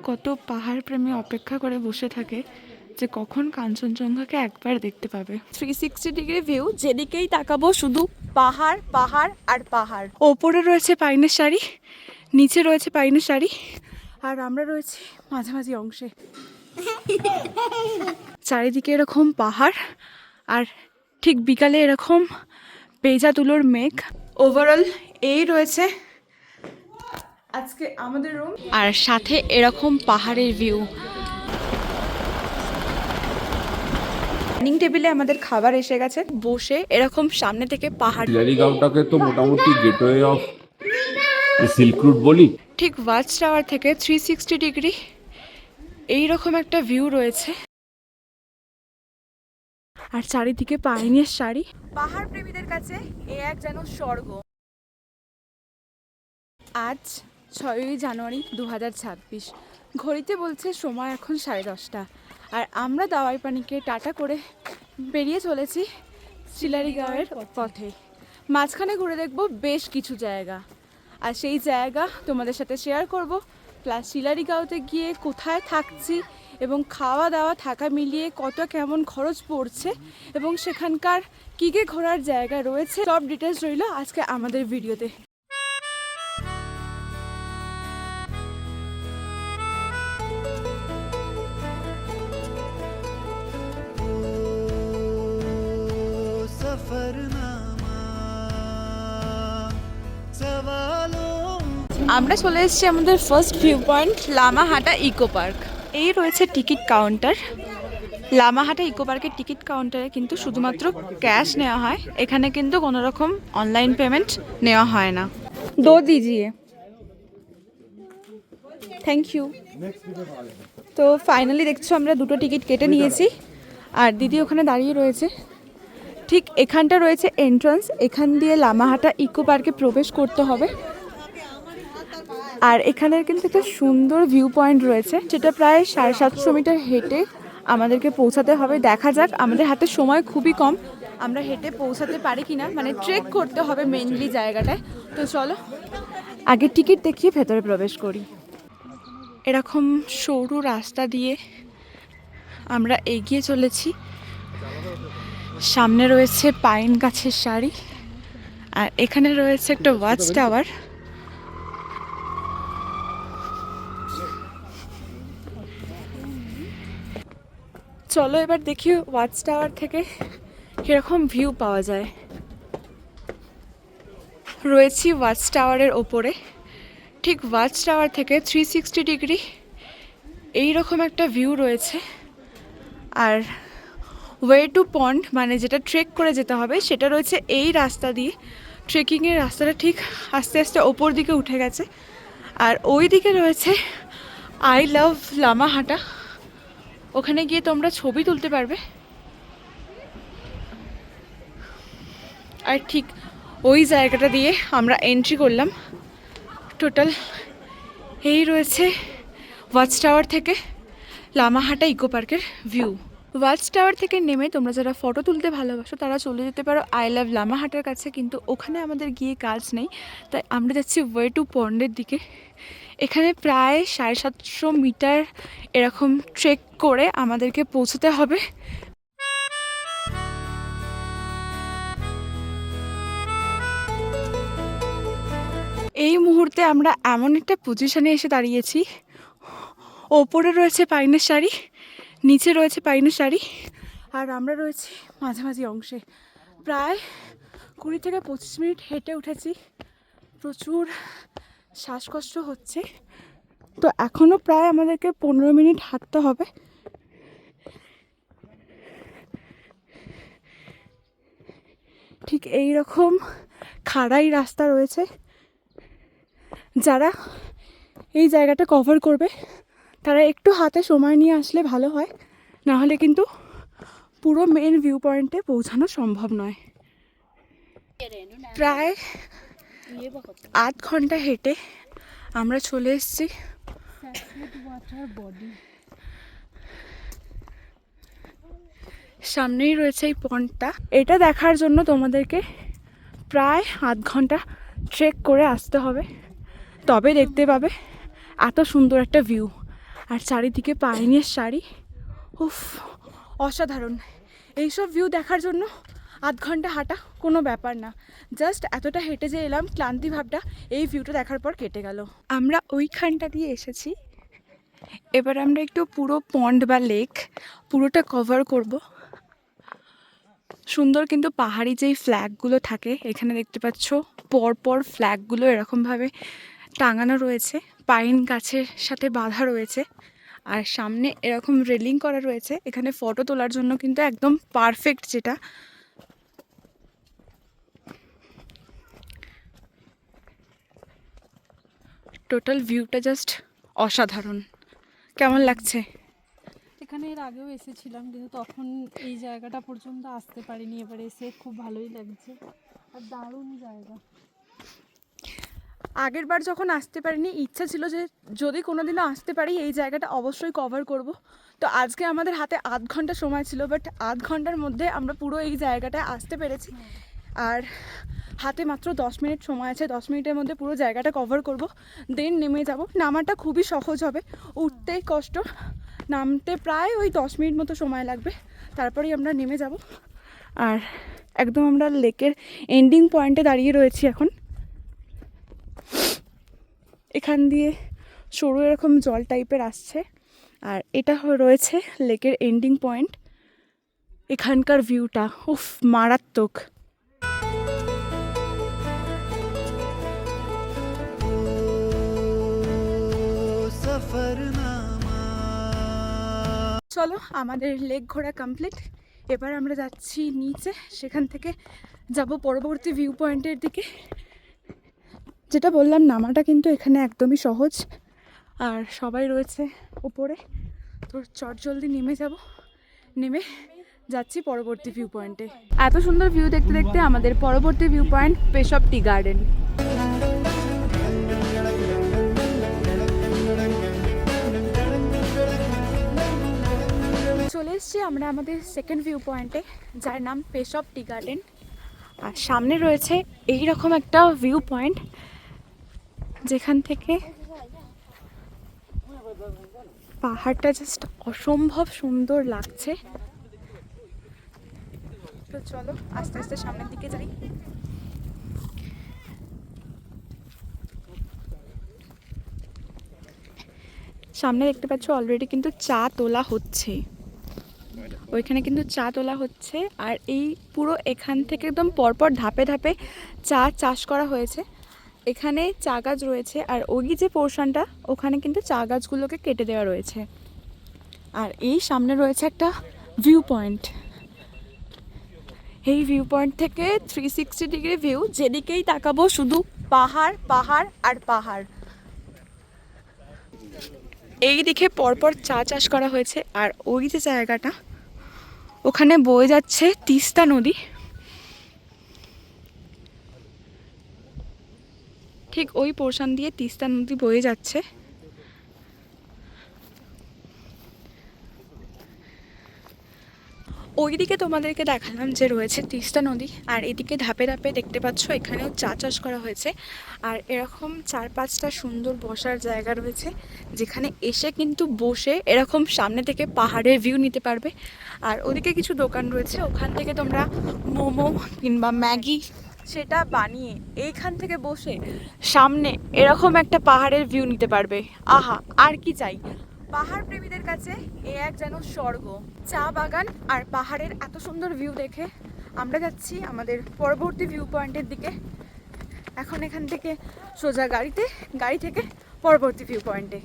কত পাহাড় প্রেমী অপেক্ষা করে বসে থাকে যে কখন কাঞ্চনজঙ্ঘাকে একবার দেখতে পাবে। 360 ডিগ্রি ভিউ, যেদিকেই তাকাবো শুধু পাহাড় পাহাড় আর পাহাড়। ওপরে রয়েছে পাইনের সারি, নিচে রয়েছে পাইনের সারি, আর আমরা রয়েছি মাঝামাঝি অংশে। চারিদিকে এরকম পাহাড়, আর ঠিক বিকালে এরকম পেঁজা তুলোর মেঘ। ওভারঅল এই রয়েছে আজকে আমাদের রুম, আর সাথে এরকম পাহাড়ের ভিউ। ডাইনিং টেবিলে আমাদের খাবার এসে গেছে, বসে এরকম সামনে থেকে পাহাড়। শিলারিগাঁওটাকে তো মোটামুটি গেটওয়ে অফ সিল্ক রুট বলি। ঠিক ওয়াচ টাওয়ার থেকে 360 ডিগ্রি এইরকম একটা ভিউ রয়েছে, আর চারিদিকে পাইনের সারি। পাহাড় প্রেমীদের কাছে এ এক যেন স্বর্গ। আজ 6ই জানুয়ারি 2026, ঘড়িতে বলছে সময় এখন 10:30, আর আমরা দাওয়াই পানিকে টাটা করে বেরিয়ে চলেছি শিলারিগাঁওয়ের পথে। মাঝখানে ঘুরে দেখব বেশ কিছু জায়গা, আর সেই জায়গা তোমাদের সাথে শেয়ার করব। প্লাস শিলারিগাঁওতে গিয়ে কোথায় থাকছি এবং খাওয়া দাওয়া থাকা মিলিয়ে কত কেমন খরচ পড়ছে, এবং সেখানকার কী কী ঘোরার জায়গা রয়েছে, সব ডিটেলস রইল আজকে আমাদের ভিডিওতে। আমরা চলে এসেছি আমাদের first view point, Lamahatta eco park. এই রয়েছে টিকিট কাউন্টার। লামাহাটা ইকো পার্কের টিকিট কাউন্টারে কিন্তু শুধুমাত্র ক্যাশ নেওয়া হয়, এখানে কিন্তু কোনো রকম অনলাইন পেমেন্ট নেওয়া হয় না। দো দিজিয়ে, থ্যাংক ইউ। তো ফাইনালি দেখছো আমরা দুটো টিকিট কেটে নিয়েছি, আর দিদি ওখানে দাঁড়িয়ে রয়েছে। ঠিক এখানটা রয়েছে এন্ট্রান্স, এখান দিয়ে লামাহাটা ইকো পার্কে প্রবেশ করতে হবে। আর এখানের কিন্তু একটা সুন্দর ভিউ পয়েন্ট রয়েছে, যেটা প্রায় 750 মিটার হেঁটে আমাদেরকে পৌঁছাতে হবে। দেখা যাক, আমাদের হাতে সময় খুবই কম, আমরা হেঁটে পৌঁছাতে পারি কিনা, মানে ট্রেক করতে হবে মেইনলি জায়গাটায়। তো চলো আগে টিকিট দেখিয়ে ভেতরে প্রবেশ করি। এরকম সরু রাস্তা দিয়ে আমরা এগিয়ে চলেছি। সামনে রয়েছে পাইন গাছের সারি, আর এখানে রয়েছে একটা ওয়াচ টাওয়ার। চলো এবার দেখি ওয়াচ টাওয়ার থেকে কিরকম ভিউ পাওয়া যায়। রয়েছি ওয়াচ টাওয়ারের ওপরে। ঠিক ওয়াচ টাওয়ার থেকে 360 ডিগ্রি এইরকম একটা ভিউ রয়েছে। আর ওয়ে টু পন্ড, মানে যেটা ট্রেক করে যেতে হবে, সেটা রয়েছে এই রাস্তা দিয়ে। ট্রেকিংয়ের রাস্তাটা ঠিক আস্তে আস্তে ওপর দিকে উঠে গেছে, আর ওই দিকে রয়েছে আই লাভ লামাহাটা। ওখানে গিয়ে তোমরা ছবি তুলতে পারবে। আর ঠিক ওই জায়গাটা দিয়ে আমরা এন্ট্রি করলাম। টোটাল এই রয়েছে ওয়াচ টাওয়ার থেকে লামাহাটা ইকো পার্কের ভিউ। ওয়াচ টাওয়ার থেকে নেমে তোমরা যারা ফটো তুলতে ভালোবাসো তারা চলে যেতে পারো আই লাভ লামাহাটার কাছে, কিন্তু ওখানে আমাদের গিয়ে কাজ নেই, তাই আমরা যাচ্ছি ওয়ে টু পন্ডের দিকে। এখানে প্রায় 750 মিটার এরকম ট্রেক করে আমাদেরকে পৌঁছতে হবে। এই মুহূর্তে আমরা এমন একটা পজিশনে এসে দাঁড়িয়েছি, ওপরে রয়েছে পাইনের সারি, নিচে রয়েছে পাইনের সারি, আর আমরা রয়েছি মাঝামাঝি অংশে। প্রায় 20 থেকে 25 মিনিট হেঁটে উঠেছি, প্রচুর শ্বাসকষ্ট হচ্ছে। তো এখনও প্রায় আমাদেরকে 15 মিনিট হাঁটতে হবে। ঠিক এই রকম খাড়াই রাস্তা রয়েছে। যারা এই জায়গাটা কভার করবে তারা একটু হাতে সময় নিয়ে আসলে ভালো হয়, নাহলে কিন্তু পুরো মেন ভিউ পয়েন্টে পৌঁছানো সম্ভব নয়। প্রায় 8 ঘন্টা হেঁটে আমরা চলে এসেছি। সামনেই রয়েছে এই পন্ডটা। এটা দেখার জন্য তোমাদেরকে প্রায় 8 ঘন্টা ট্রেক করে আসতে হবে, তবে দেখতে পাবে এত সুন্দর একটা ভিউ। আর চারিদিকে পাইনের শাড়ি। উফ, অসাধারণ। এইসব ভিউ দেখার জন্য 8 ঘন্টা হাঁটা কোনো ব্যাপার না। জাস্ট এতটা হেঁটে যে এলাম, ক্লান্তি ভাবটা এই ভিউটা দেখার পর কেটে গেল। আমরা ওইখানটা দিয়ে এসেছি, এবার আমরা একটু পুরো পন্ড বা লেক পুরোটা কভার করব। সুন্দর কিন্তু পাহাড়ি যেই ফ্ল্যাগগুলো থাকে, এখানে দেখতে পাচ্ছ পরপর ফ্ল্যাগগুলো এরকমভাবে টাঙানো রয়েছে, পাইন গাছের সাথে বাঁধা রয়েছে। আর সামনে এরকম রেলিং করা রয়েছে, এখানে ফটো তোলার জন্য কিন্তু একদম পারফেক্ট। যেটা টোটাল ভিউটা জাস্ট অসাধারণ। কেমন লাগছে? এখানে এর আগেও এসেছিলাম, কিন্তু তখন এই জায়গাটা পর্যন্ত আসতে পারিনি। এবার এসে খুব ভালোই লাগছে, আর দারুণ জায়গা। আগের বার যখন আসতে পারিনি, ইচ্ছা ছিল যে যদি কোনোদিনও আসতে পারি এই জায়গাটা অবশ্যই কভার করব। তো আজকে আমাদের হাতে 8 ঘন্টা সময় ছিল, বাট 8 ঘন্টার মধ্যে আমরা পুরো এই জায়গাটায় আসতে পেরেছি। আর হাতে মাত্র 10 মিনিট সময় আছে, 10 মিনিটের মধ্যে পুরো জায়গাটা কভার করব, দেন নেমে যাব। নামাটা খুবই সহজ হবে, উঠতেই কষ্ট, নামতে প্রায় ওই 10 মিনিট মতো সময় লাগবে, তারপরেই আমরা নেমে যাব। আর একদম আমরা লেকের এন্ডিং পয়েন্টে দাঁড়িয়ে রয়েছি এখন। এখান দিয়ে সরু এরকম জল টাইপের আসছে, আর এটা রয়েছে লেকের এন্ডিং পয়েন্ট। এখানকার ভিউটা উফ, মারাত্মক। চলো, আমাদের লেক ঘোরা কমপ্লিট। এবার আমরা যাচ্ছি নিচে, সেখান থেকে যাব পরবর্তী ভিউ পয়েন্টের দিকে। যেটা বললাম, নামাটা কিন্তু এখানে একদমই সহজ, আর সবাই রয়েছে উপরে। তো চট জলদি নেমে যাব, নেমে যাচ্ছি পরবর্তী ভিউ পয়েন্টে। এত সুন্দর ভিউ দেখতে দেখতে আমাদের পরবর্তী ভিউ পয়েন্ট পেশব টি গার্ডেন। চলে এসছি আমরা আমাদের সেকেন্ড ভিউ পয়েন্টে, যার নাম পেশব টি গার্ডেন। আর সামনে রয়েছে এই রকম একটা ভিউ পয়েন্ট, যেখান থেকে পাহাড়টা জাস্ট অসম্ভব সুন্দর লাগছে। তো চলো আস্তে আস্তে সামনের দিকে যাই। সামনে দেখতে পাচ্ছ অলরেডি কিন্তু চা তোলা হচ্ছে, ওইখানে কিন্তু চা তোলা হচ্ছে। আর এই পুরো এখান থেকে একদম পরপর ধাপে ধাপে চা চাষ করা হয়েছে। এখানে চা গাছ রয়েছে, আর ওই যে পোর্শনটা, ওখানে কিন্তু চা গাছগুলোকে কেটে দেওয়া রয়েছে। আর এই সামনে রয়েছে একটা ভিউ পয়েন্ট। এই ভিউ পয়েন্ট থেকে 360 ডিগ্রি ভিউ, যেদিকেই তাকাবো শুধু পাহাড় পাহাড় আর পাহাড়। এই দিকে পরপর চা চাষ করা হয়েছে, আর ওই যে জায়গাটা, ওখানে বয়ে যাচ্ছে তিস্তা নদী। ঠিক ওই পোর্শন দিয়ে তিস্তা নদী বয়ে যাচ্ছে। ওইদিকে তোমাদেরকে দেখালাম যে রয়েছে তিস্তা নদী, আর এদিকে ধাপে ধাপে দেখতে পাচ্ছ এখানেও চা চাষ করা হয়েছে। আর এরকম 4-5টা সুন্দর বসার জায়গা রয়েছে, যেখানে এসে কিন্তু বসে এরকম সামনে থেকে পাহাড়ের ভিউ নিতে পারবে। আর ওদিকে কিছু দোকান রয়েছে, ওখান থেকে তোমরা মোমো কিংবা ম্যাগি সেটা বানিয়ে এইখান থেকে বসে সামনে এরকম একটা পাহাড়ের ভিউ নিতে পারবে। আহা, আর কি চাই! পাহাড় প্রেমীদের কাছে এ এক যেন স্বর্গ। চা বাগান আর পাহাড়ের এত সুন্দর ভিউ দেখে আমরা যাচ্ছি আমাদের পরবর্তী ভিউ পয়েন্টের দিকে। এখন এখান থেকে সোজা গাড়ি থেকে পরবর্তী ভিউ পয়েন্টে।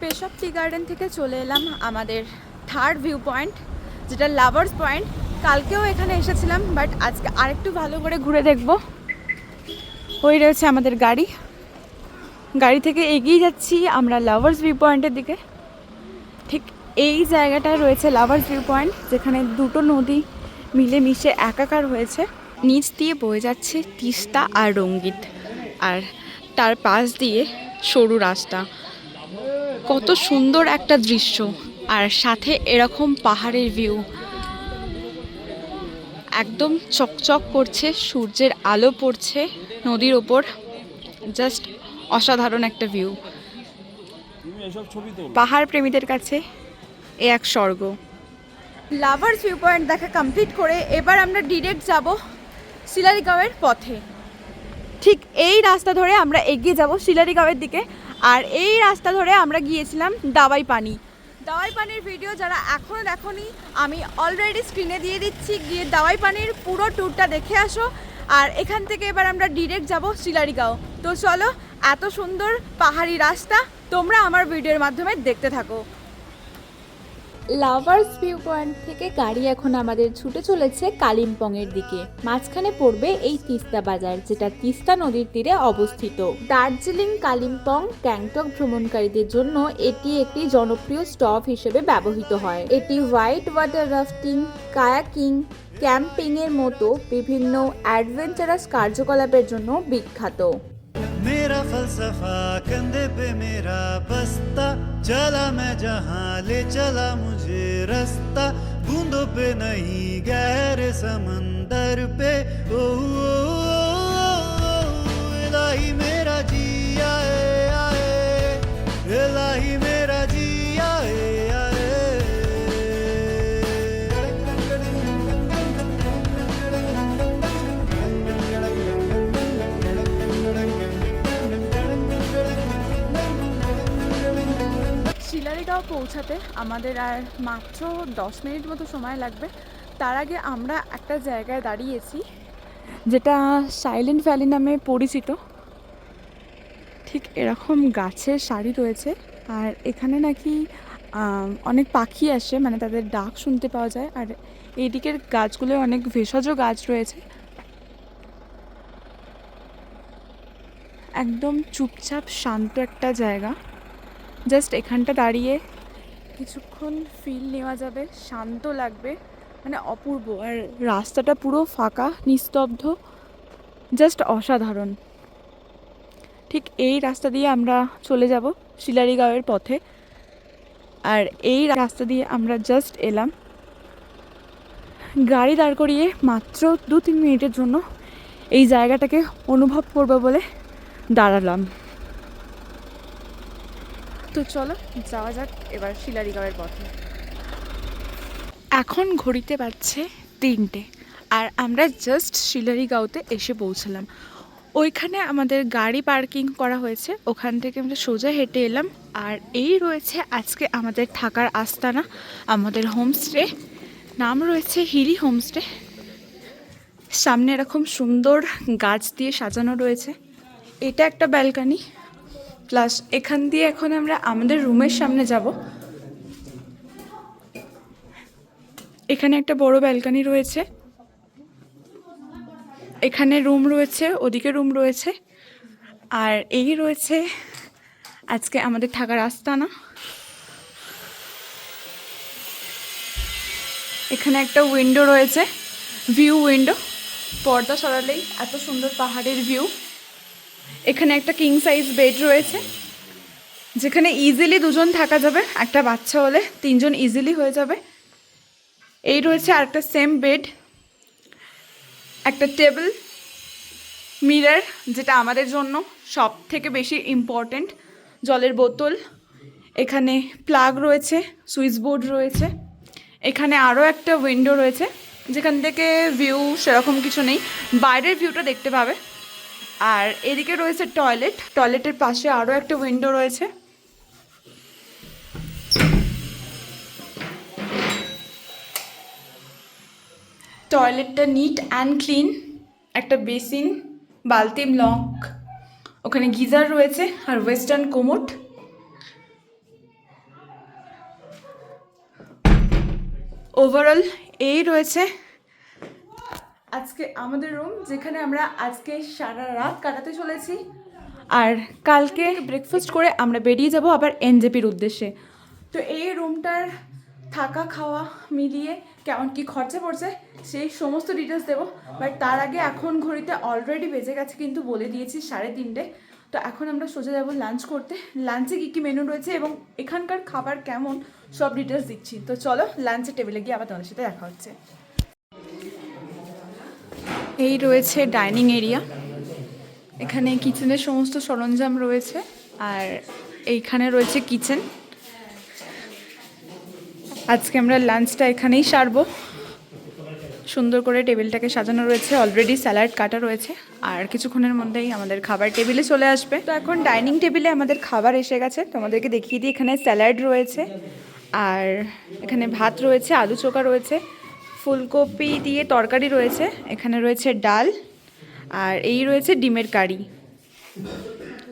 পেশব টি গার্ডেন থেকে চলে এলাম আমাদের থার্ড ভিউ পয়েন্ট, যেটা লাভার্স পয়েন্ট। কালকেও এখানে এসেছিলাম, বাট আজকে আরেকটু ভালো করে ঘুরে দেখব। ওই রয়েছে আমাদের গাড়ি থেকে এগিয়ে যাচ্ছি আমরা লাভার্স ভিউ পয়েন্টের দিকে। ঠিক এই জায়গাটায় রয়েছে লাভার্স ভিউ পয়েন্ট, যেখানে দুটো নদী মিলেমিশে একাকার হয়েছে। নিচ দিয়ে বয়ে যাচ্ছে তিস্তা আর রঙ্গিত, আর তার পাশ দিয়ে সরু রাস্তা। কত সুন্দর একটা দৃশ্য, আর সাথে এরকম পাহাড়ের ভিউ, একদম চকচক করছে, সূর্যের আলো পড়ছে নদীর ওপর। জাস্ট অসাধারণ একটা ভিউ। তুমি এসব ছবি তোলো। পাহাড় প্রেমীদের কাছে এ এক স্বর্গ। লাভার্স ভিউ পয়েন্ট দেখা কমপ্লিট করে এবার আমরা ডিরেক্ট যাব শিলারিগাঁওয়ের পথে। ঠিক এই রাস্তা ধরে আমরা এগিয়ে যাব শিলারিগাঁওয়ের দিকে। আর এই রাস্তা ধরে আমরা গিয়েছিলাম দাওয়াই পানি। দাওয়াই পানির ভিডিও যারা এখনও দেখোনি, আমি অলরেডি স্ক্রিনে দিয়ে দিচ্ছি, গিয়ে দাওয়াই পানির পুরো ট্যুরটা দেখে আসো। আর এখান থেকে এবার আমরা ডিরেক্ট যাব শিলারিগাঁও। তো চলো, এত সুন্দর পাহাড়ি রাস্তা তোমরা আমার ভিডিওর মাধ্যমে দেখতে থাকো। লাভার্স ভিউ পয়েন্ট থেকে গাড়ি এখন আমাদের ছুটে চলেছে কালিম্পংয়ের দিকে। মাঝখানে পড়বে এই তিস্তা বাজার, যেটা তিস্তা নদীর তীরে অবস্থিত। দার্জিলিং, কালিম্পং, গ্যাংটক ভ্রমণকারীদের জন্য এটি একটি জনপ্রিয় স্টপ হিসেবে ব্যবহৃত হয়। এটি white water rafting, kayaking, camping এর মতো বিভিন্ন অ্যাডভেঞ্চারাস কার্যকলাপের জন্য বিখ্যাত। मेरा फलसफा कंधे पे मेरा बस्ता, चला मैं जहाँ ले चला मुझे रास्ता, बूंदों पे नहीं गहरे समंदर पे, ओ, इलाही मेरा जी आए आए, इलाही मेरा जी आए आए। শিলারিগাঁও পৌঁছাতে আমাদের আর মাত্র 10 মিনিট মতো সময় লাগবে। তার আগে আমরা একটা জায়গায় দাঁড়িয়েছি যেটা সাইলেন্ট ভ্যালি নামে পরিচিত। ঠিক এরকম গাছের সারি রয়েছে, আর এখানে নাকি অনেক পাখি আসে, মানে তাদের ডাক শুনতে পাওয়া যায়। আর এই দিকের গাছগুলো অনেক ভেষজ গাছ রয়েছে। একদম চুপচাপ শান্ত একটা জায়গা। জাস্ট এখানটা দাঁড়িয়ে কিছুক্ষণ ফিল নেওয়া যাবে, শান্ত লাগবে, মানে অপূর্ব। আর রাস্তাটা পুরো ফাঁকা, নিস্তব্ধ, জাস্ট অসাধারণ। ঠিক এই রাস্তা দিয়ে আমরা চলে যাব শিলারিগাঁওয়ের পথে। আর এই রাস্তা দিয়ে আমরা জাস্ট এলাম, গাড়ি দাঁড় করিয়ে মাত্র 2-3 মিনিটের জন্য এই জায়গাটাকে অনুভব করবো বলে দাঁড়ালাম। তো চলো যাওয়া যাক এবার শিলারিগাঁওয়ের পথে। এখন ঘড়িতে বাজছে 3টে, আর আমরা জাস্ট শিলারিগাঁওতে এসে পৌঁছলাম। ওইখানে আমাদের গাড়ি পার্কিং করা হয়েছে, ওখান থেকে আমরা সোজা হেঁটে এলাম। আর এই রয়েছে আজকে আমাদের থাকার আস্তানা, আমাদের হোমস্টে। নাম রয়েছে হিলি হোমস্টে। সামনে এরকম সুন্দর গাছ দিয়ে সাজানো রয়েছে। এটা একটা ব্যালকনি, প্লাস এখান দিয়ে এখন আমরা আমাদের রুমের সামনে যাব। এখানে একটা বড় ব্যালকনি রয়েছে, এখানে রুম রয়েছে, ওদিকে রুম রয়েছে। আর এই রয়েছে আজকে আমাদের থাকার আস্তানা। এখানে একটা উইন্ডো রয়েছে, ভিউ উইন্ডো। পর্দা সরালেই এত সুন্দর পাহাড়ের ভিউ। এখানে একটা কিং সাইজ বেড রয়েছে, যেখানে ইজিলি 2জন থাকা যাবে। একটা বাচ্চা হলে 3জন ইজিলি হয়ে যাবে। এই রয়েছে আরেকটা সেম বেড, একটা টেবিল, মিরর, যেটা আমাদের জন্য সব থেকে বেশি ইম্পর্টেন্ট, জলের বোতল, এখানে প্লাগ রয়েছে, সুইচ বোর্ড রয়েছে। এখানে আরও একটা উইন্ডো রয়েছে, যেখান থেকে ভিউ সেরকম কিছু নেই, বাইরের ভিউটা দেখতে পাবে। আর এদিকে রয়েছে টয়লেট, টয়লেটের পাশে আরও একটা উইন্ডো রয়েছে। টয়লেটটা নিট অ্যান্ড ক্লিন, একটা বেসিন, বালতি, লক, ওখানে গিজার রয়েছে, আর ওয়েস্টার্ন কোমোড। ওভারঅল এই রয়েছে আজকে আমাদের রুম, যেখানে আমরা আজকে সারা রাত কাটাতে চলেছি। আর কালকে ব্রেকফাস্ট করে আমরা বেরিয়ে যাব আবার এনজেপির উদ্দেশ্যে। তো এই রুমটার থাকা খাওয়া মিলিয়ে কেমন কি খরচা পড়ছে সেই সমস্ত ডিটেলস দেবো। বাট তার আগে এখন ঘড়িতে অলরেডি বেজে গেছে, কিন্তু বলে দিয়েছি 3:30। তো এখন আমরা সোজা যাবো লাঞ্চ করতে। লাঞ্চে কী কী মেনু রয়েছে এবং এখানকার খাবার কেমন সব ডিটেলস দিচ্ছি। তো চলো লাঞ্চের টেবিলে গিয়ে আবার তোমাদের সাথে দেখা হচ্ছে। এই রয়েছে ডাইনিং এরিয়া, এখানে কিচেনের সমস্ত সরঞ্জাম রয়েছে। আর এইখানে রয়েছে কিচেন। আজকে আমরা লাঞ্চটা এখানেই সারবো। সুন্দর করে টেবিলটাকে সাজানো রয়েছে, অলরেডি স্যালাড কাটা রয়েছে, আর কিছুক্ষণের মধ্যেই আমাদের খাবার টেবিলে চলে আসবে। তো এখন ডাইনিং টেবিলে আমাদের খাবার এসে গেছে, তোমাদেরকে দেখিয়ে দিই। এখানে স্যালাড রয়েছে, আর এখানে ভাত রয়েছে, আলু চোখা রয়েছে, ফুলকপি দিয়ে তরকারি রয়েছে, এখানে রয়েছে ডাল, আর এই রয়েছে ডিমের কারি,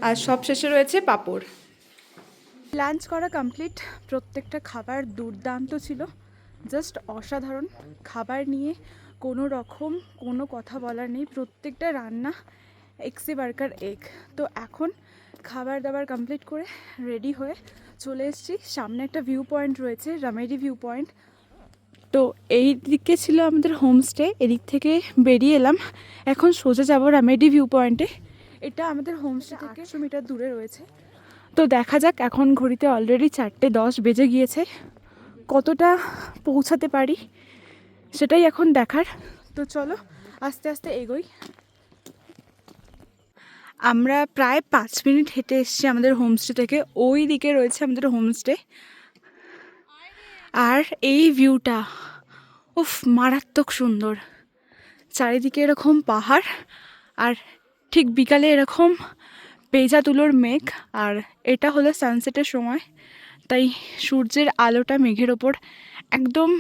আর সব শেষে রয়েছে পাঁপড়। লাঞ্চ করা কমপ্লিট। প্রত্যেকটা খাবার দুর্দান্ত ছিল, জাস্ট অসাধারণ। খাবার নিয়ে কোনো রকম কোনো কথা বলার নেই, প্রত্যেকটা রান্না এক্সে বার্কার এক। তো এখন খাবার দাবার কমপ্লিট করে রেডি হয়ে চলে এসেছি। সামনে একটা ভিউ পয়েন্ট রয়েছে, রামেডি ভিউ পয়েন্ট। তো এই দিকে ছিল আমাদের হোমস্টে, এদিক থেকে বেরিয়ে এলাম, এখন সোজা যাব রামেডি ভিউ পয়েন্টে। এটা আমাদের হোমস্টে থেকে 100 মিটার দূরে রয়েছে। তো দেখা যাক, এখন ঘড়িতে অলরেডি 4:10 বেজে গিয়েছে, কতটা পৌঁছাতে পারি সেটাই এখন দেখার। তো চলো আস্তে আস্তে এগোই। আমরা প্রায় 5 মিনিট হেঁটে এসেছি আমাদের হোমস্টে থেকে, ওই দিকে রয়েছে আমাদের হোমস্টে। আর এই ভিউটা উফ মারাত্মক সুন্দর, চারিদিকে এরকম পাহাড়, আর ঠিক বিকালে এরকম পেঁজা তুলোর মেঘ, আর এটা হলো সানসেটের সময়, তাই সূর্যের আলোটা মেঘের ওপর একদম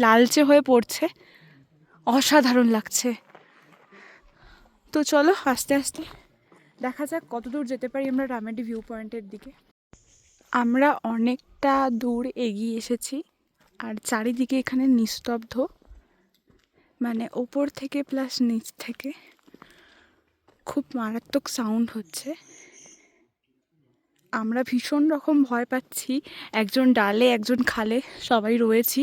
লালচে হয়ে পড়ছে, অসাধারণ লাগছে। তো চলো আস্তে আস্তে দেখা যাক কত দূর যেতে পারি আমরা রামেডি ভিউ পয়েন্টের দিকে। আমরা অনেকটা দূর এগিয়ে এসেছি, আর চারিদিকে এখানে নিস্তব্ধ, মানে ওপর থেকে প্লাস নিচ থেকে খুব মারাত্মক সাউন্ড হচ্ছে। আমরা ভীষণ রকম ভয় পাচ্ছি, একজন ডালে একজন খালে সবাই রয়েছি।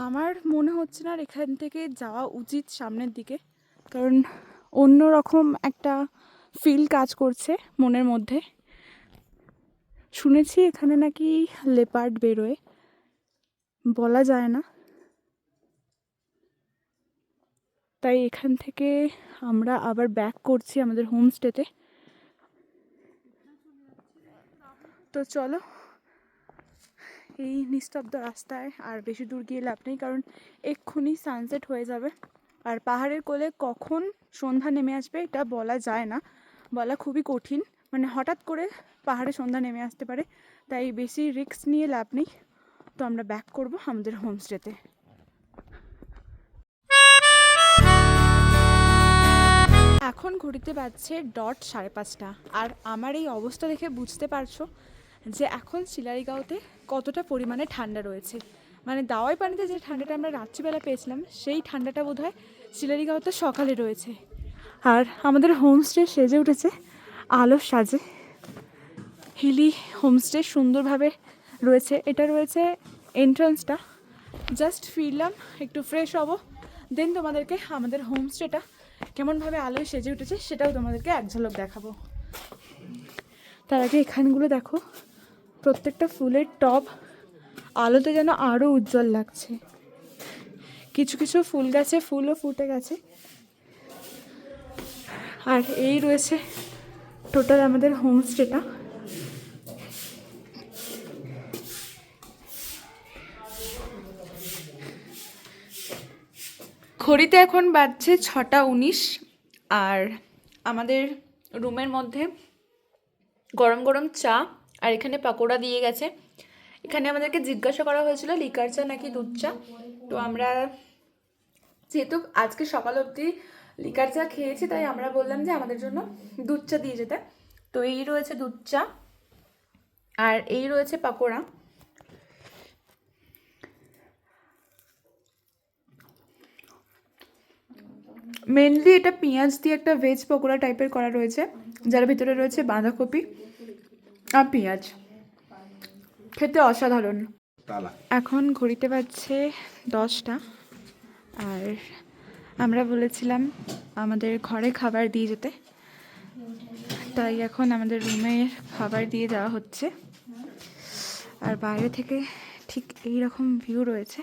আমার মনে হচ্ছে না আর এখান থেকে যাওয়া উচিত সামনের দিকে, কারণ অন্য রকম একটা ফিল কাজ করছে মনের মধ্যে। শুনেছি এখানে নাকি লেপার্ড বেরোয়, বলা যায় না, তাই এখান থেকে আমরা আবার ব্যাক করছি আমাদের হোমস্টেতে। তো চলো, এই নিস্তব্ধ রাস্তায় আর বেশি দূর গিয়ে লাভ নেই, কারণ এক্ষুনি সানসেট হয়ে যাবে, আর পাহাড়ের কোলে কখন সন্ধ্যা নেমে আসবে এটা বলা যায় না, বলা খুবই কঠিন, মানে হঠাৎ করে পাহাড়ে সন্ধ্যা নেমে আসতে পারে, তাই বেশি রিস্ক নিয়ে লাভ নেই। তো আমরা ব্যাক করব আমাদের হোমস্টেতে। এখন ঘড়িতে বাজছে ডট 5:30, আর আমার এই অবস্থা দেখে বুঝতে পারছো যে এখন শিলারিগাঁওতে কতটা পরিমাণে ঠান্ডা রয়েছে। মানে দাওয়াই পানিতে যে ঠান্ডাটা আমরা রাত্রিবেলা পেয়েছিলাম, সেই ঠান্ডাটা বোধহয় শিলারিগাঁওতে সকালে রয়েছে। আর আমাদের হোমস্টে সেজে উঠেছে আলোর সাজে, হিলি হোমস্টে সুন্দরভাবে রয়েছে। এটা রয়েছে এন্ট্রান্সটা, জাস্ট ফিরলাম, একটু ফ্রেশ হব, দেন তোমাদেরকে আমাদের হোমস্টেটা কেমনভাবে আলোয় সেজে উঠেছে সেটাও তোমাদেরকে এক ঝলক দেখাবো। তার আগে এখানগুলো দেখো, প্রত্যেকটা ফুলের টব আলোতে যেন আরও উজ্জ্বল লাগছে। কিছু কিছু ফুল গাছে ফুলও ফুটে গেছে। আর এই রয়েছে টোটাল আমাদের হোমস্টেটা। ঘড়িতে এখন বাজছে 6:19, আর আমাদের রুমের মধ্যে গরম গরম চা আর এখানে পাকোড়া দিয়ে গেছে। এখানে আমাদেরকে জিজ্ঞাসা করা হয়েছিল লিকার চা নাকি দুধ চা, তো আমরা যেহেতু আজকে সকাল অবধি লিকার চা খেয়েছি, তাই আমরা বললাম যে আমাদের জন্য দুধ চা দিয়ে যেতে। তো এই রয়েছে দুধ চা, আর এই রয়েছে পাকোড়া। মেনলি এটা পেঁয়াজ দিয়ে একটা ভেজ পকোড়া টাইপের করা রয়েছে, যার ভিতরে রয়েছে বাঁধাকপি আর পেঁয়াজ, খেতে অসাধারণ। এখন ঘড়িতে বাজছে 10টা, আর আমরা বলেছিলাম আমাদের ঘরে খাবার দিয়ে যেতে, তাই এখন আমাদের রুমে খাবার দিয়ে যাওয়া হচ্ছে। আর বাইরে থেকে ঠিক এই রকম ভিউ রয়েছে,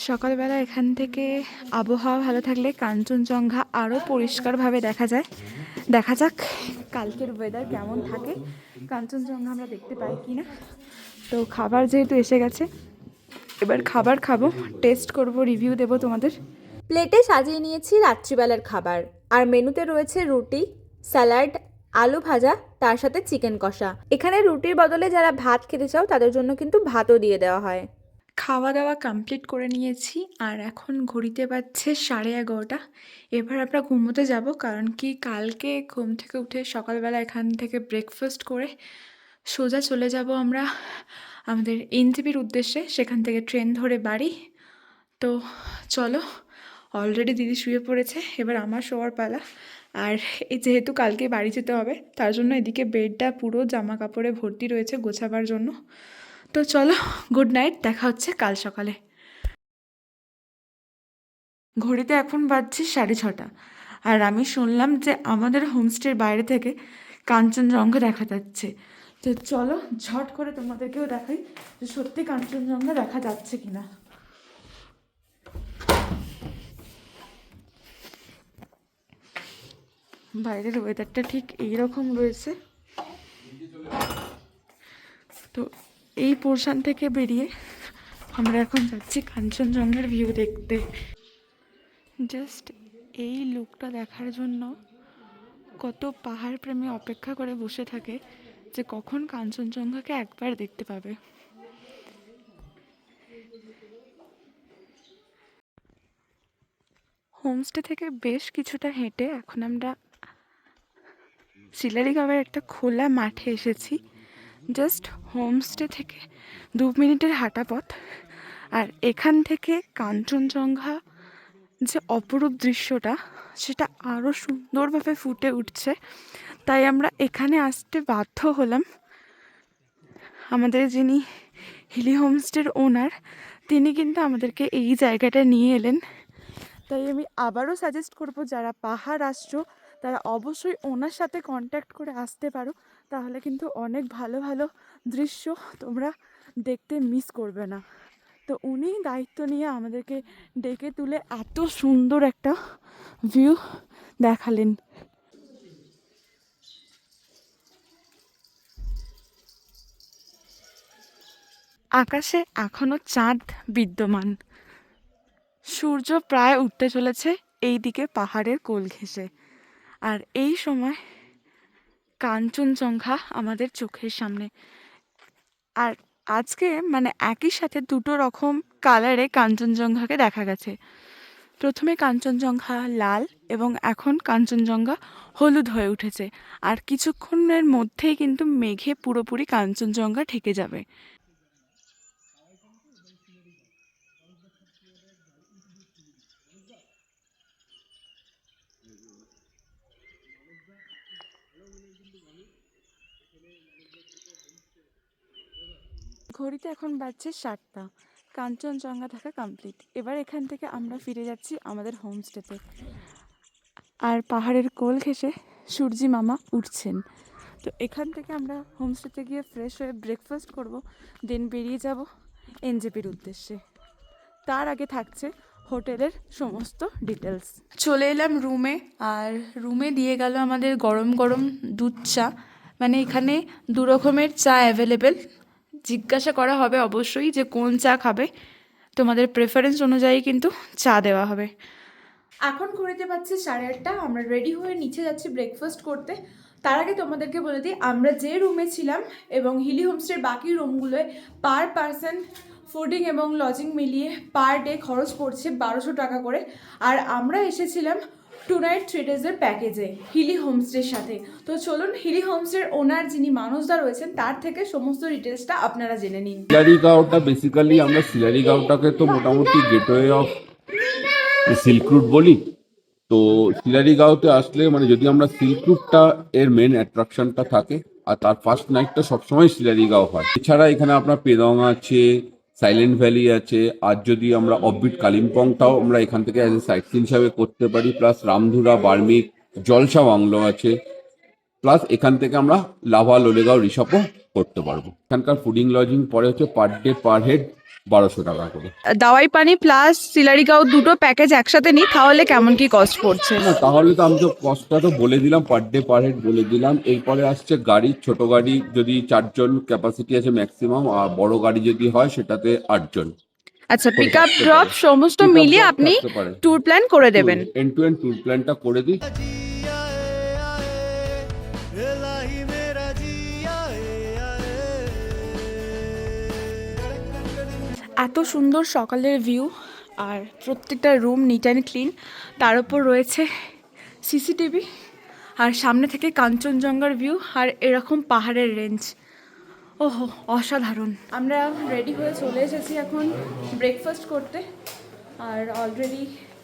সকালবেলা এখান থেকে আবহাওয়া ভালো থাকলে কাঞ্চনজঙ্ঘা আরও পরিষ্কারভাবে দেখা যায়। দেখা যাক কালকের ওয়েদার কেমন থাকে, কাঞ্চনজঙ্ঘা আমরা দেখতে পাই কি না। তো খাবার যেহেতু এসে গেছে, এবার খাবার খাবো, টেস্ট করব, রিভিউ দেবো তোমাদের। প্লেটে সাজিয়ে নিয়েছি রাত্রিবেলার খাবার, আর মেনুতে রয়েছে রুটি, স্যালাড, আলু ভাজা, তার সাথে চিকেন কষা। এখানে রুটির বদলে যারা ভাত খেতে চাও তাদের জন্য কিন্তু ভাতও দিয়ে দেওয়া হয়। খাওয়া দাওয়া কমপ্লিট করে নিয়েছি, আর এখন ঘড়িতে বাজছে 11:30। এবার আমরা ঘুমোতে যাব, কারণ কি কালকে ঘুম থেকে উঠে সকালবেলা এখান থেকে ব্রেকফাস্ট করে সোজা চলে যাব আমরা আমাদের এনজেপির উদ্দেশ্যে, সেখান থেকে ট্রেন ধরে বাড়ি। তো চলো, অলরেডি দিদি শুয়ে পড়েছে, এবার আমার শোয়ার পালা। আর এই যেহেতু কালকে বাড়ি যেতে হবে, তার জন্য এদিকে বেডটা পুরো জামা কাপড়ে ভর্তি রয়েছে গোছাবার জন্য। তো চলো, গুড নাইট, দেখা হচ্ছে কাল সকালে। ঘড়িতে এখন বাজছে 6:30, আর আমি শুনলাম যে আমাদের হোমস্টের বাইরে থেকে কাঞ্চনজঙ্ঘা দেখা যাচ্ছে। তো চলো ঝট করে তোমাদেরকেও দেখাই যে সত্যি কাঞ্চনজঙ্ঘা দেখা যাচ্ছে কিনা। বাইরের ওয়েদারটা ঠিক এইরকম রয়েছে। তো এই পোর্শন থেকে বেরিয়ে আমরা এখন যাচ্ছি কাঞ্চনজঙ্ঘার ভিউ দেখতে। জাস্ট এই লুকটা দেখার জন্য কত পাহাড় প্রেমী অপেক্ষা করে বসে থাকে যে কখন কাঞ্চনজঙ্ঘাকে একবার দেখতে পাবে। হোমস্টে থেকে বেশ কিছুটা হেঁটে এখন আমরা শিলারিগাঁওয়ের একটা খোলা মাঠে এসেছি। জাস্ট হোমস্টে থেকে 2 মিনিটের হাঁটা পথ, আর এখান থেকে কাঞ্চনজঙ্ঘা যে অপরূপ দৃশ্যটা সেটা আরও সুন্দরভাবে ফুটে উঠছে। তাই আমরা এখানে আসতে বাধ্য হলাম। আমাদের যিনি হিলি হোমস্টের ওনার, তিনি কিন্তু আমাদেরকে এই জায়গাটা নিয়ে এলেন। তাই আমি আবারও সাজেস্ট করব, যারা পাহাড় আসছো তারা অবশ্যই ওনার সাথে কন্ট্যাক্ট করে আসতে পারো, তাহলে কিন্তু অনেক ভালো ভালো দৃশ্য তোমরা দেখতে মিস করবে না। তো উনি দায়িত্ব নিয়ে আমাদেরকে ডেকে তুলে এত সুন্দর একটা ভিউ দেখালেন। আকাশে এখনো চাঁদ বিদ্যমান, সূর্য প্রায় উঠতে চলেছে এই দিকে পাহাড়ের কোল ঘেঁষে, আর এই সময় কাঞ্চনজঙ্ঘা আমাদের চোখের সামনে। আর আজকে মানে একই সাথে 2 রকম কালারে কাঞ্চনজঙ্ঘাকে দেখা গেছে। প্রথমে কাঞ্চনজঙ্ঘা লাল, এবং এখন কাঞ্চনজঙ্ঘা হলুদ হয়ে উঠেছে, আর কিছুক্ষণের মধ্যেই কিন্তু মেঘে পুরোপুরি কাঞ্চনজঙ্ঘা ঢেকে যাবে। ঘড়িতে এখন বাজছে 7টা, কাঞ্চনজঙ্ঘা দেখা কমপ্লিট। এবার এখান থেকে আমরা ফিরে যাচ্ছি আমাদের হোমস্টেতে, আর পাহাড়ের কোল ঘেঁষে সূর্যি মামা উঠছেন। তো এখান থেকে আমরা হোমস্টেতে গিয়ে ফ্রেশ হয়ে ব্রেকফাস্ট করব, দেন বেরিয়ে যাব এনজেপির উদ্দেশ্যে। তার আগে থাকছে হোটেলের সমস্ত ডিটেলস। চলে এলাম রুমে, আর রুমে দিয়ে গেল আমাদের গরম গরম দুধ চা। মানে এখানে 2 রকমের চা অ্যাভেলেবেল। জিজ্ঞাসা করা হবে অবশ্যই যে কোন চা খাবে, তোমাদের প্রেফারেন্স অনুযায়ী কিন্তু চা দেওয়া হবে। এখন ঘড়িতে পাচ্ছি 8:30, আমরা রেডি হয়ে নিচে যাচ্ছি ব্রেকফাস্ট করতে। তার আগে তোমাদেরকে বলে দিই, আমরা যে রুমে ছিলাম এবং হিলি হোমস্টের বাকি রুমগুলোয় পার পারসন ফুডিং এবং লজিং মিলিয়ে পার ডে খরচ পড়ছে 1200 টাকা করে। আর আমরা এসেছিলাম 2 নাইট 3 ডেজের প্যাকেজে হিলি হোমস্টের সাথে। তো চলুন হিলি হোমস্টের ওনার যিনি মানুষদা রয়েছেন তার থেকে সমস্ত ডিটেলসটা আপনারা জেনে নিন। শিলারিগাঁওটা বেসিক্যালি, আমরা শিলারিগাঁওটাকে তো মোটামুটি গেটওয়ে অফ সিল্ক রুট বলি। তো শিলারিগাঁওতে আসলে মানে যদি আমরা সিল্ক রুটটা এর মেন অ্যাট্রাকশনটা থাকে, আর তার ফার্স্ট নাইটটা সবসময় শিলারিগাঁও হয়। এছাড়া এখানে আপনার পেদং আছে, সাইলেন্ট ভ্যালি আছে, আর যদি আমরা অফবিট কালিম্পংটাও আমরা এখান থেকে অ্যাজ এ সাইট সিন হিসাবে করতে পারি, প্লাস রামধুরা, বার্মিক, জলসা বাংলো আছে, প্লাস এখান থেকে আমরা লাভা, লোলেগাঁও রিসপও করতে পারবো। এখানকার ফুডিং লজিং পরে হচ্ছে পার ডে পার হেড 1200 টাকা করে। দাওয়াই পানি প্লাস শিলারিগাঁও দুটো প্যাকেজ একসাথে নিই তাহলে কেমন কি কস্ট পড়ছে? না তাহলে তো আমি তো কস্টটা তো বলে দিলাম, পার ডে পার হেড বলে দিলাম। এরপরে আসছে গাড়ি, ছোট গাড়ি যদি 4 জন ক্যাপাসিটি আছে ম্যাক্সিমাম, আর বড় গাড়ি যদি হয় সেটাতে 8 জন। আচ্ছা, পিক আপ থাকতে ড্রপ পারে। সমস্ত Pick up মিলিয়ে drop আপনি থাকতে পারে। ট্যুর প্ল্যান করে দেবেন। এন্ড টু এন্ড ট্যুর প্ল্যানটা করে দিই। इलाही मेरा जिया এত সুন্দর সকালের ভিউ, আর প্রত্যেকটা রুম নিট অ্যান্ড ক্লিন, তার উপর রয়েছে সিসিটিভি, আর সামনে থেকে কাঞ্চনজঙ্ঘার ভিউ, আর এরকম পাহাড়ের রেঞ্জ। ওহো, অসাধারণ। আমরা রেডি হয়ে চলে এসেছি এখন ব্রেকফাস্ট করতে, আর অলরেডি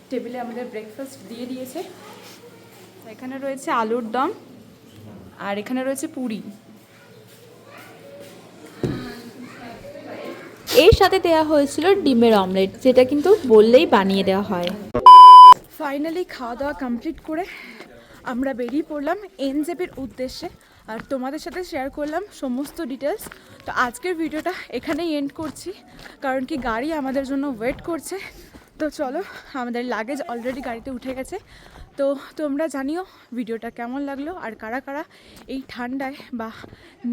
টেবিলে আমাদের ব্রেকফাস্ট দিয়ে দিয়েছে। এখানে রয়েছে আলুর দম, আর এখানে রয়েছে পুরি। এর সাথে দেওয়া হয়েছিল ডিমের অমলেট, যেটা কিন্তু বললেই বানিয়ে দেওয়া হয়। ফাইনালি খাওয়া দাওয়া কমপ্লিট করে আমরা বেরিয়ে পড়লাম এনজেপির উদ্দেশ্যে, আর তোমাদের সাথে শেয়ার করলাম সমস্ত ডিটেলস। তো আজকের ভিডিওটা এখানেই এন্ড করছি, কারণ কি গাড়ি আমাদের জন্য ওয়েট করছে। তো চলো, আমাদের লাগেজ অলরেডি গাড়িতে উঠে গেছে। তো তোমরা জানিও ভিডিওটা কেমন লাগলো, আর কারা কারা এই ঠান্ডায় বা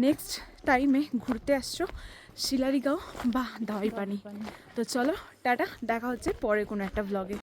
নেক্সট টাইমে ঘুরতে আসছো শিলারিগাঁও বা দাওয়াই পানি। তো চলো, টাটা, দেখা হচ্ছে পরে কোনো একটা ব্লগে।